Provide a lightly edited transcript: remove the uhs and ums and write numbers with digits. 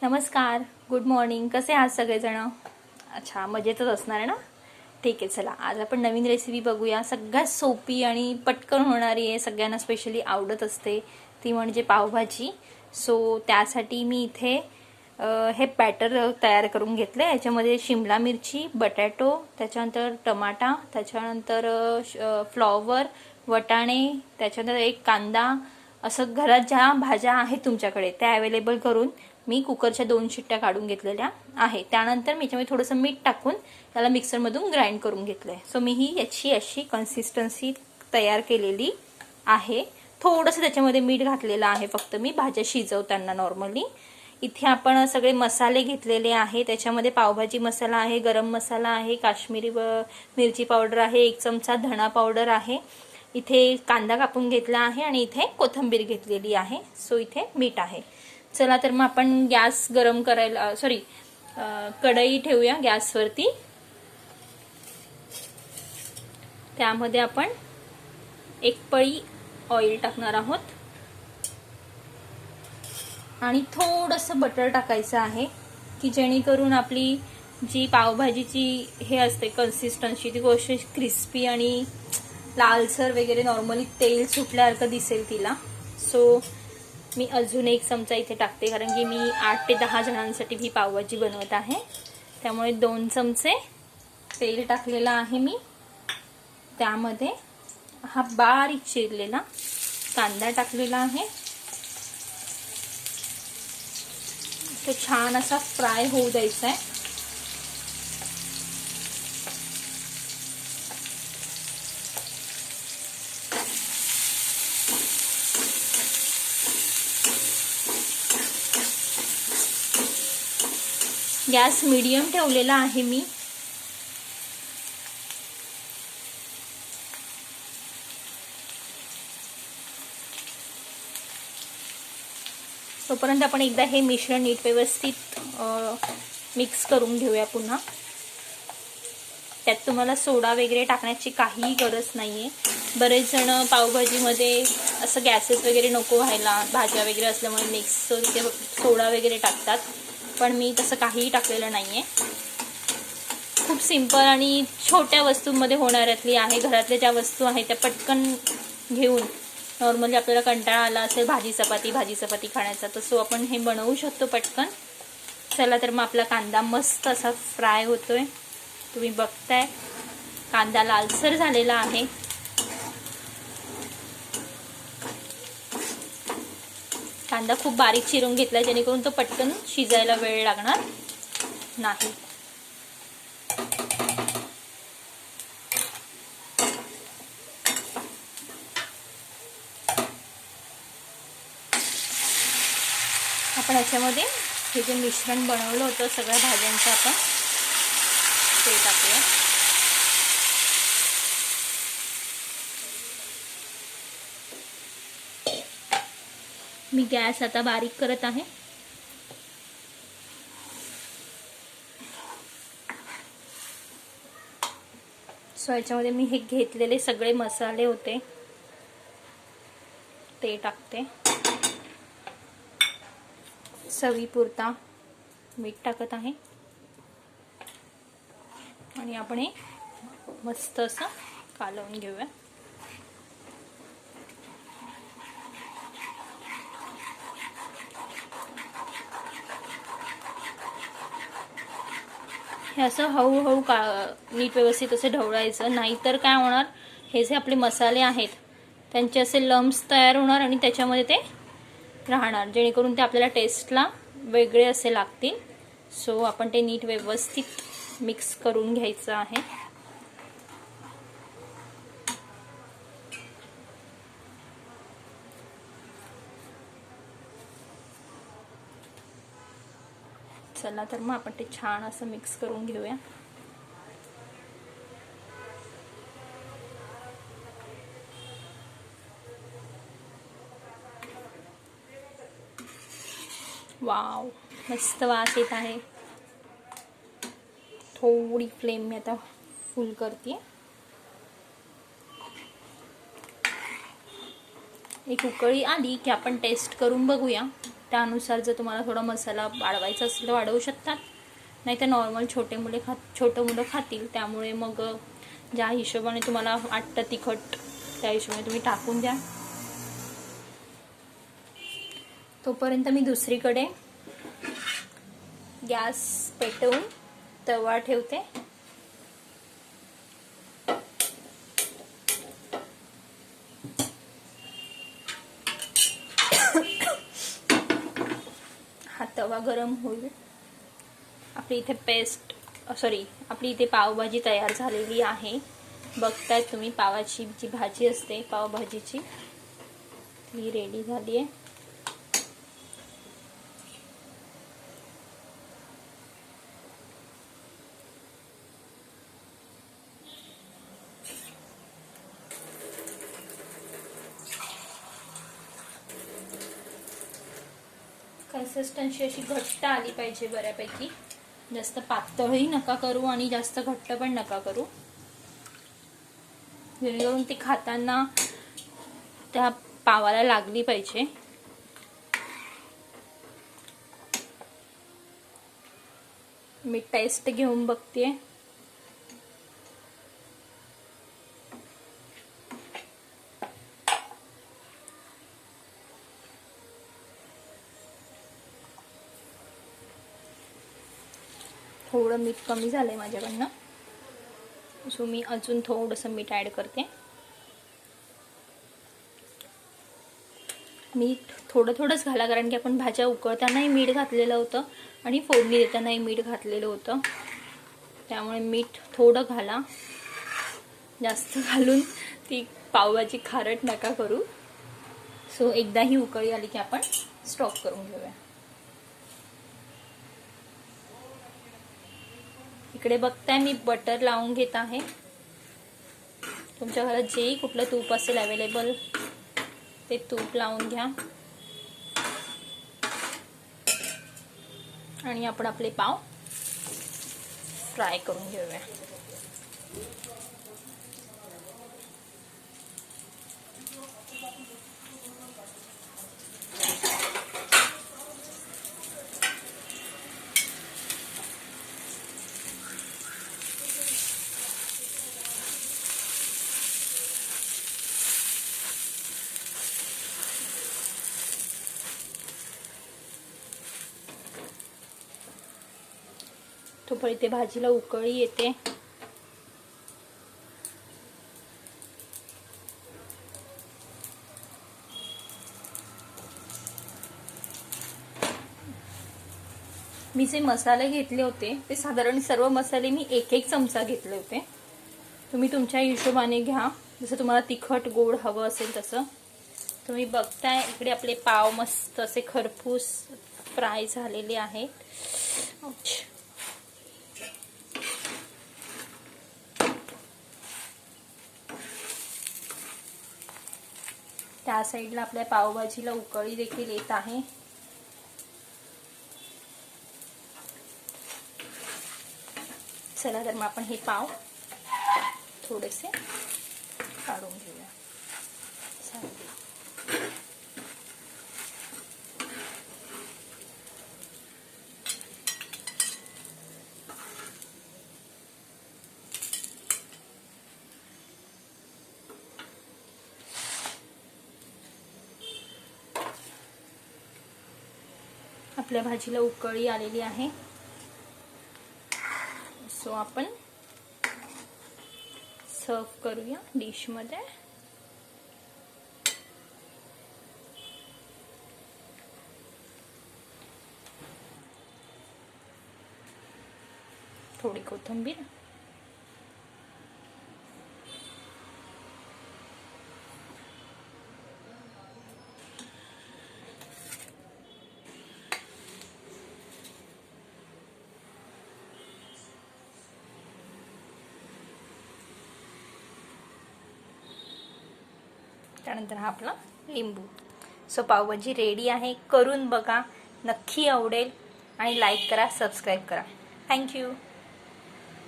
नमस्कार, good morning. कसे आहात सगळेजण? अच्छा, मजेतच असणार आहे ना? ठीक आहे, चला आज आपण नवीन रेसिपी बघूया. सगळ्यात सोपी आणि पटकन होणारी आहे, सगळ्यांना स्पेशली आवडत असते, ती म्हणजे पावभाजी. सो त्यासाठी मी इथे हे बॅटर तयार करून घेतलं. याच्यामध्ये शिमला मिरची, बटाटो, त्याच्यानंतर टमाटा, त्याच्यानंतर फ्लॉवर, वटाणे, त्याच्यानंतर एक कांदा, असं घरात ज्या भाज्या आहेत तुमच्याकडे त्या अवेलेबल करून मी कुकरच्या 2 शिट्ट्या काढून घेतलेल्या आहे. त्यानंतर मी याच्यामध्ये थोडंसं मीठ टाकून त्याला मिक्सरमधून ग्राइंड करून घेतलंय. सो मी ही याची अशी कन्सिस्टन्सी तयार केलेली आहे. थोडंसं त्याच्यामध्ये मीठ घातलेलं आहे फक्त मी भाज्या शिजवताना नॉर्मली. इथे आपण सगळे मसाले घेतलेले आहे. त्याच्यामध्ये पावभाजी मसाला आहे, गरम मसाला आहे, काश्मीरी मिरची पावडर आहे, 1 चमचा धणा पावडर आहे, इथे कांदा कापून घेतला आहे आणि इथे कोथिंबीर घेतलेली आहे. सो इथे मीठ आहे. चला तर मग आपण गॅस गरम करायला कढई ठेवूया गॅसवरती. त्यामध्ये आपण 1 पळी ऑइल टाकणार आहोत आणि थोडंसं बटर टाकायचं आहे की जेणेकरून आपली जी पावभाजीची हे असते कन्सिस्टन्सी ती गोष्ट क्रिस्पी आणि लालसर वगैरे नॉर्मली तेल सुटल्यासारखं दिसेल तिला. सो मी अजून 1 चमचा इथे टाकते, कारण की मी 8 ते 10 जणांसाठी ही पावभाजी बनवत आहे. त्यामुळे 2 चमचे तेल टाकलेलं आहे मी. त्यामध्ये हा बारीक चिरलेला कांदा टाकलेला आहे. तो छान असा फ्राय होऊ द्यायचा आहे. गॅस मीडियम ठेवलेला आहे मी. तोपर्यंत आपण एकदा हे मिश्रण नीट व्यवस्थित मिक्स करून घेऊया पुन्हा. त्यात तुम्हाला सोडा वगैरे टाकण्याची काहीही गरज नाहीये. बरेच जण पावभाजीमध्ये असं गॅसेस वगैरे नको व्हायला भाज्या वगैरे असल्यामुळे मिक्स तिथे सोडा वगैरे टाकतात, पण मी तसं काहीही टाकलेलं नाहीये. खूप सिंपल आणि छोट्या वस्तूंमध्ये होणाऱ्यातली आहे. घरातल्या ज्या वस्तू आहेत त्या पटकन घेऊन नॉर्मली आपल्याला कंटाळा आला असेल भाजी चपाती खाण्याचा, तसं आपण हे बनवू शकतो पटकन. चला तर मग आपला कांदा मस्त असा फ्राय होतोय. तुम्ही बघताय कांदा लालसर झालेला आहे. कांदा खूप बारीक चिरून घेतला जेणेकरून तो पटकन शिजायला वेळ लागणार नाही. आपण याच्यामध्ये हे जे मिश्रण बनवलं होतं सगळ्या भाज्यांचं आपण ते टाकूया. मी गॅस आता बारीक करत आहे. सो याच्यामध्ये मी हे घेतलेले सगळे मसाले होते ते टाकते. चवीपुरता मीठ टाकत आहे आणि आपण हे मस्त असं कालवून घेऊया. हे असं हळूहळू नीट व्यवस्थित असं ढवळायचं, नाहीतर काय होणार, हे जे आपले मसाले आहेत त्यांचे असे लम्प्स तयार होणार आणि त्याच्यामध्ये ते राहणार, जेणेकरून ते आपल्याला टेस्टला वेगळे असे लागतील. सो आपण ते नीट व्यवस्थित मिक्स करून घ्यायचं आहे. चला तर मग आपण ते छान असं मिक्स करून घेऊया. वाव, मस्त वास येत आहे. थोडी फ्लेम मी आता फुल करते. एक उकळी आली की आपण टेस्ट करून बघूया त्यानुसार जर तुम्हाला थोडा मसाला वाढवायचा असेल तर वाढवू शकतात, नाही तर नॉर्मल छोटं मुलं खातील, त्यामुळे मग ज्या हिशोबाने तुम्हाला वाटतं तिखट त्या हिशोबाने तुम्ही टाकून द्या. तोपर्यंत मी दुसरीकडे गॅस पेटवून तवा ठेवते. हा तवा गरम होईल. आपली इथे पावभाजी तयार झालेली आहे. बघताय तुम्ही, पावाची जी भाजी असते पावभाजीची, ती रेडी झाली आहे. कन्सिस्टन्सी अशी घट्ट आली पाहिजे बऱ्यापैकी. जास्त पातळही नका करू आणि जास्त घट्ट पण नका करू, जेणेकरून ते खाताना त्या पावाला लागली पाहिजे. मी टेस्ट घेऊन बघते. थोडं मीठ कमी झालंय माझ्याकडनं, सो मी अजून थोडंसं मीठ ॲड करते. मीठ थोडंच घाला, कारण की आपण भाज्या उकळतानाही मीठ घातलेलं होतं आणि फोडणी देतानाही मीठ घातलेलं होतं, त्यामुळे मीठ थोडं घाला. जास्त घालून ती पावभाजी खारट नका करू. सो एकदा ही उकळी आली की आपण स्टॉप करून घेऊया. इकडे बघताय मी बटर लावून घेत आहे. तुमच्या घरात जेही कुठलं तूप असेल अवेलेबल ते तूप लावून घ्या आणि आपण आपले पाव फ्राय करून घेऊया. तोपर्यंत इथे भाजीला उकळी येते. मी जे मसाले घेतले होते ते साधारण सर्व मसाले मी एक चमचा घेतले होते. तुम्ही तुमच्या हिशोबाने घ्या, जसं तुम्हाला तिखट गोड हवं असेल तसं. तुम्ही बघताय इकडे आपले पाव मस्त असे खरपूस फ्राय झालेले आहेत. त्या साईडला आपल्या पावभाजीला उकळी देखील येत आहे. चला तर मग आपण हे पाव थोडेसे काढून घेऊया. आपल्या भाजीला उकळी आलेली आहे. सो आपण सर्व करूया डिश मध्ये. थोडी कोथिंबीर, त्यानंतर हा आपला लिंबू. सो पावभाजी रेडी आहे. करून बघा, नक्की आवडेल आणि लाईक करा, सबस्क्राईब करा. थँक्यू.